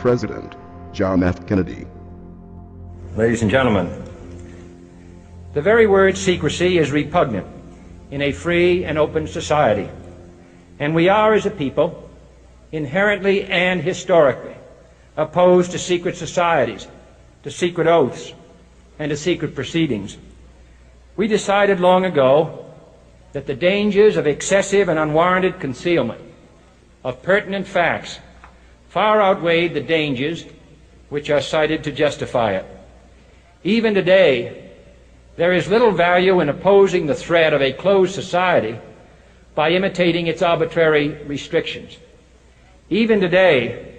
President John F. Kennedy. Ladies and gentlemen, the very word secrecy is repugnant in a free and open society, and we are, as a people, inherently and historically opposed to secret societies, to secret oaths, and to secret proceedings. We decided long ago that the dangers of excessive and unwarranted concealment of pertinent facts far outweighed the dangers which are cited to justify it. Even today, there is little value in opposing the threat of a closed society by imitating its arbitrary restrictions. Even today,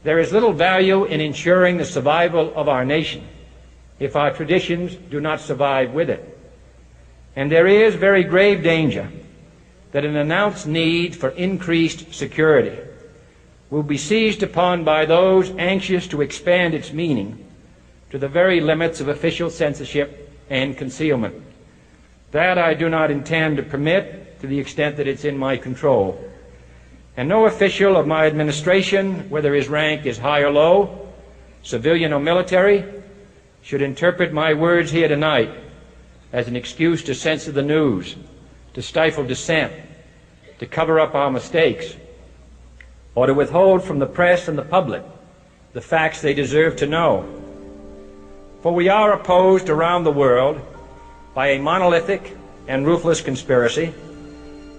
there is little value in ensuring the survival of our nation if our traditions do not survive with it. And there is very grave danger that an announced need for increased security will be seized upon by those anxious to expand its meaning to the very limits of official censorship and concealment. That I do not intend to permit to the extent that it's in my control. And no official of my administration, whether his rank is high or low, civilian or military, should interpret my words here tonight as an excuse to censor the news, to stifle dissent, to cover up our mistakes, or to withhold from the press and the public the facts they deserve to know. For we are opposed around the world by a monolithic and ruthless conspiracy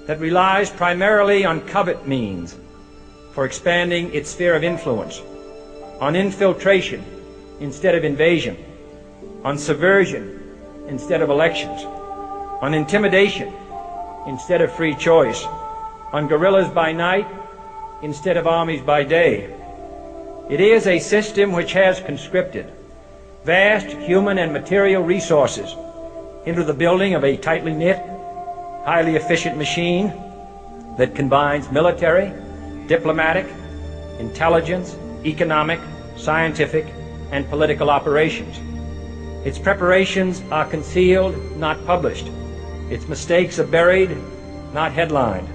that relies primarily on covert means for expanding its sphere of influence, on infiltration instead of invasion, on subversion instead of elections, on intimidation instead of free choice, on guerrillas by night instead of armies by day. It is a system which has conscripted vast human and material resources into the building of a tightly knit, highly efficient machine that combines military, diplomatic, intelligence, economic, scientific, and political operations. Its preparations are concealed, not published. Its mistakes are buried, not headlined.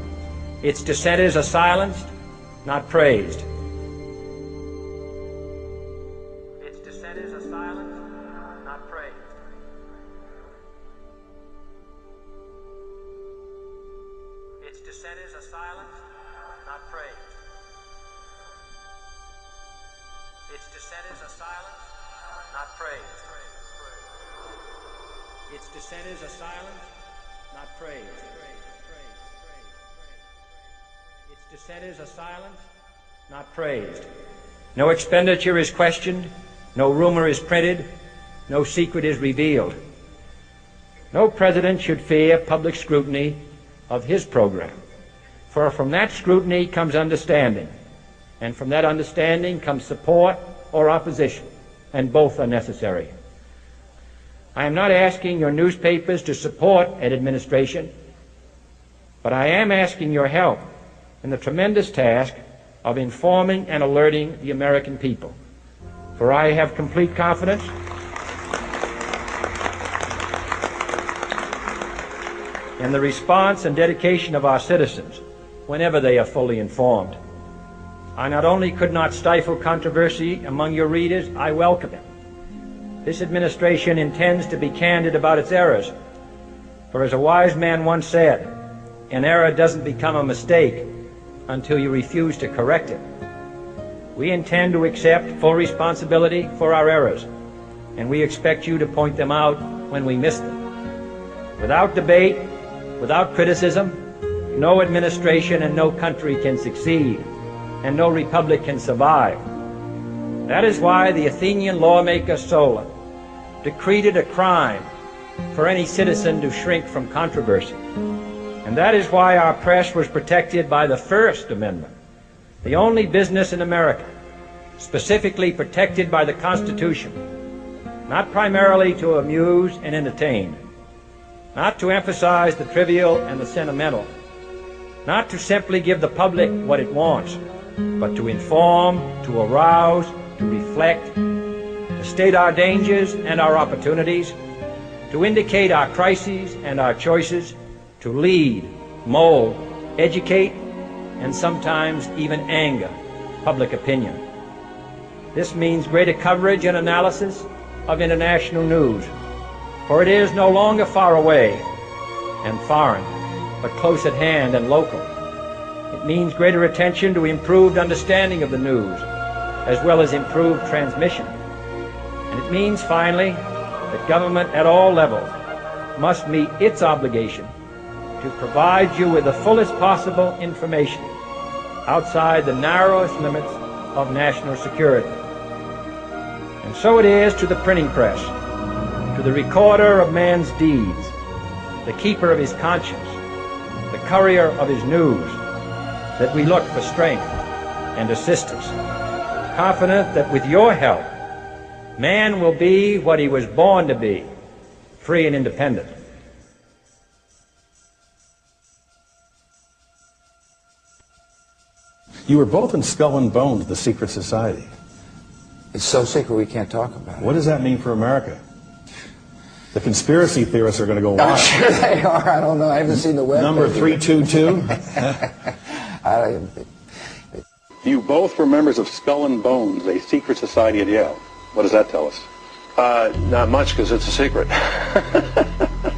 Its dissenters are silenced, not praised. Its dissenters are silenced, not praised. Its dissenters are silenced, not praised. Its dissenters are silenced, not praised. Its dissenters are silenced, not praised. Its dissenters are silenced, not praised. No expenditure is questioned, no rumor is printed, no secret is revealed. No president should fear public scrutiny of his program, for from that scrutiny comes understanding, and from that understanding comes support or opposition, and both are necessary. I am not asking your newspapers to support an administration, but I am asking your help in the tremendous task of informing and alerting the American people. For I have complete confidence in the response and dedication of our citizens whenever they are fully informed. I not only could not stifle controversy among your readers, I welcome it. This administration intends to be candid about its errors, for as a wise man once said, an error doesn't become a mistake until you refuse to correct it. We intend to accept full responsibility for our errors, and we expect you to point them out when we miss them. Without debate, without criticism, no administration and no country can succeed, and no republic can survive. That is why the Athenian lawmaker Solon decreed it a crime for any citizen to shrink from controversy. And that is why our press was protected by the First Amendment, the only business in America specifically protected by the Constitution, not primarily to amuse and entertain, not to emphasize the trivial and the sentimental, not to simply give the public what it wants, but to inform, to arouse, to reflect, to state our dangers and our opportunities, to indicate our crises and our choices, to lead, mold, educate, and sometimes even anger public opinion. This means greater coverage and analysis of international news, for it is no longer far away and foreign, but close at hand and local. It means greater attention to improved understanding of the news, as well as improved transmission. And it means, finally, that government at all levels must meet its obligation to provide you with the fullest possible information outside the narrowest limits of national security. And so it is to the printing press, to the recorder of man's deeds, the keeper of his conscience, the courier of his news, that we look for strength and assistance, confident that with your help, man will be what he was born to be, free and independent. You were both in Skull and Bones, the secret society. It's so secret we can't talk about it. What does that mean for America? The conspiracy theorists are going to go wild. I'm sure they are. I don't know. I haven't seen the web. Number 322. You both were members of Skull and Bones, a secret society at Yale. What does that tell us? Not much, because it's a secret.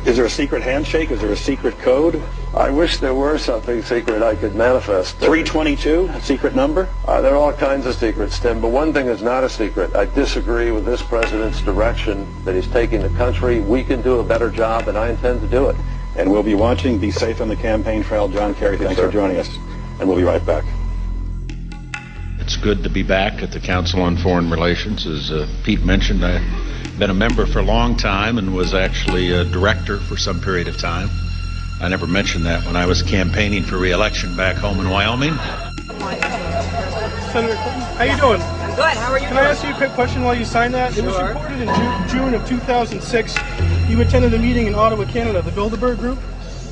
Is there a secret handshake? Is there a secret code? I wish there were something secret I could manifest. 322, a secret number? There are all kinds of secrets, Tim, but one thing is not a secret. I disagree with this president's direction that he's taking the country. We can do a better job, and I intend to do it. And we'll be watching. Be safe on the campaign trail. John Kerry, thanks for joining us. And we'll be right back. It's good to be back at the Council on Foreign Relations. As Pete mentioned, I've been a member for a long time and was actually a director for some period of time. I never mentioned that when I was campaigning for re-election back home in Wyoming. Senator Clinton, how you doing? I'm good. How are you Can I ask you a quick question while you signed that? It was reported in June of 2006 you attended a meeting in Ottawa, Canada, the Bilderberg Group.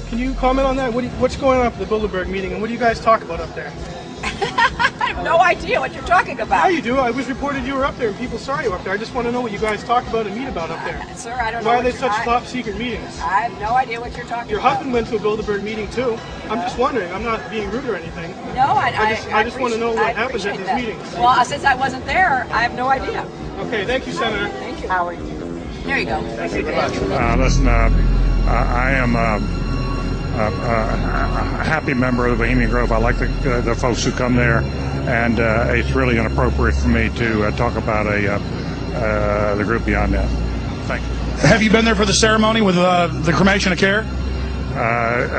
Can you comment on that? What's going on at the Bilderberg meeting, and what do you guys talk about up there? I have no idea what you're talking about. Yeah, you do. It was reported you were up there, and people saw you up there. I just want to know what you guys talk about and meet about up there. Sir, I don't know. Why are they such top secret meetings? I have no idea what you're talking Your about. husband went to a Bilderberg meeting too. I'm just wondering. I'm not being rude or anything. No, I just want to know what happens at these meetings. Well, since I wasn't there, I have no idea. Okay, thank you, Senator. Thank you, Howard. There you go. Thank you very much. Listen, I am a happy member of the Bohemian Grove. I like the folks who come there, and it's really inappropriate for me to talk about the group beyond that. Thank you. Have you been there for the ceremony with the cremation of care?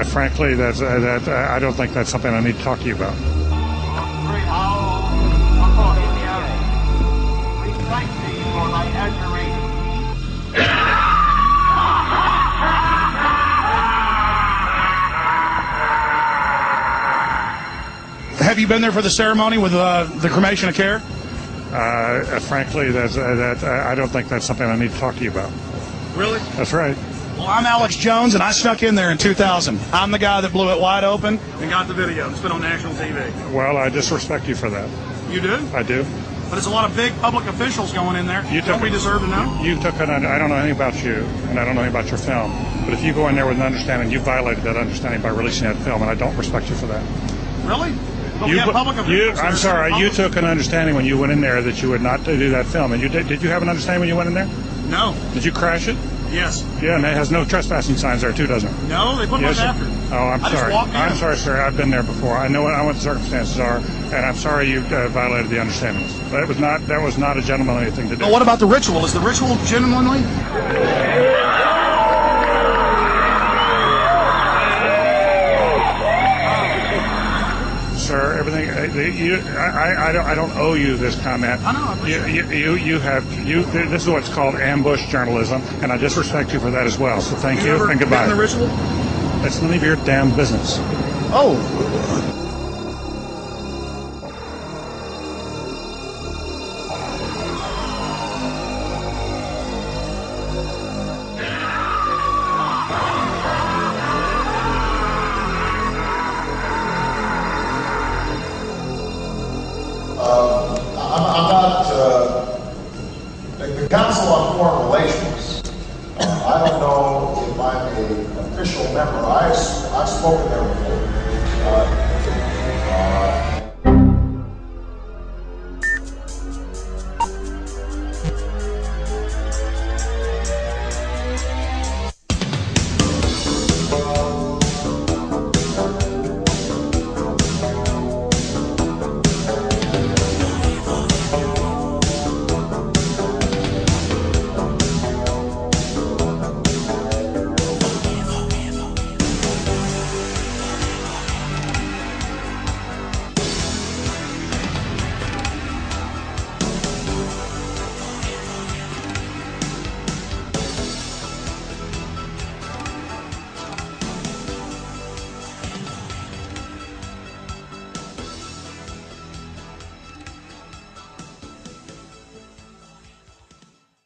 Frankly, I don't think that's something I need to talk to you about. Have you been there for the ceremony with the cremation of care? Frankly, I don't think that's something I need to talk to you about. Really? That's right. Well, I'm Alex Jones, and I snuck in there in 2000. I'm the guy that blew it wide open and got the video. It's been on national TV. Well, I disrespect you for that. You do? I do. But there's a lot of big public officials going in there. Don't we deserve to know? I don't know anything about you, and I don't know anything about your film. But if you go in there with an understanding, you violated that understanding by releasing that film, and I don't respect you for that. Really? But we have public officials. I'm sorry. You took an understanding when you went in there that you would not do that film, and did you have an understanding when you went in there? No. Did you crash it? Yes. Yeah, and it has no trespassing signs there too, doesn't it? No, they put one after. Oh, I'm sorry. I'm sorry, sir. I've been there before. I know what the circumstances are, and I'm sorry you violated the understandings. That was not a gentlemanly thing to do. But what about the ritual? Is the ritual gentlemanly? Sir, everything. I don't owe you this comment. I know. This is what's called ambush journalism, and I disrespect you for that as well. So thank you and goodbye. The ritual? That's none of your damn business. Oh. I'm not the Council on Foreign Relations. I don't know if I'm an official member. I've spoken there before.